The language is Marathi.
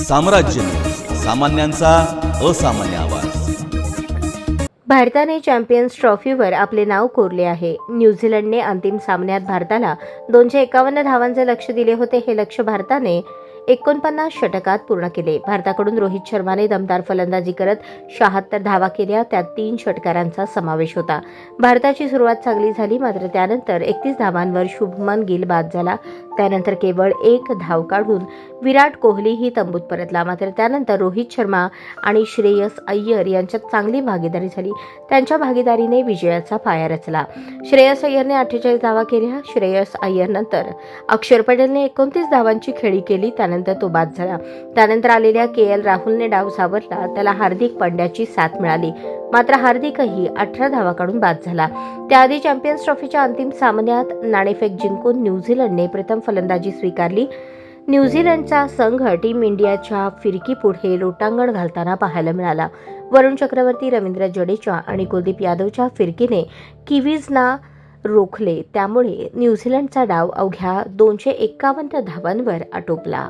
साम्राज्य सामान्यांचा असामान्य आवाज. भारताने चॅम्पियन्स ट्रॉफीवर आपले नाव कोरले आहे. न्यूझीलंडने अंतिम सामन्यात भारताला 251 धावांचे लक्ष्य दिले होते. हे लक्ष्य भारताने 49 षटकात पूर्ण केले. भारताकडून रोहित शर्माने दमदार फलंदाजी करत 76 धावा केल्या. त्यात 3 षटकारांचा समावेश होता. भारताची सुरुवात चांगली झाली, मात्र त्यानंतर 31 धावांवर शुभमन गिल बाद झाला. त्यानंतर केवळ 1 धाव काढून विराट कोहलीही तंबूत परतला. मात्र त्यानंतर रोहित शर्मा आणि श्रेयस अय्यर यांच्यात चांगली भागीदारी झाली. त्यांच्या भागीदारीने विजयाचा पाया रचला. श्रेयस अय्यरने 48 धावा केल्या. श्रेयस अय्यरनंतर अक्षर पटेलने 29 धावांची खेळी केली. त्यानंतर तो बाद झाला. त्यानंतर आलेल्या KL राहुलने डाव सावरला. त्याला हार्दिक पांड्याची साथ मिळाली, मात्र हार्दिकही 18 धावा काढून बाद झाला. त्याआधी चॅम्पियन्स ट्रॉफीच्या अंतिम सामन्यात नाणेफेक जिंकून न्यूझीलंडने प्रथम फलंदाजी स्वीकारली. न्यूझीलंडचा संघ टीम इंडियाच्या फिरकीपुढे लोटांगण घालताना पाहायला मिळाला. वरुण चक्रवर्ती, रवींद्र जडेजा आणि कुलदीप यादवच्या फिरकीने किवीजना रोखले. त्यामुळे न्यूझीलंडचा डाव अवघ्या 251 धावांवर आटोपला.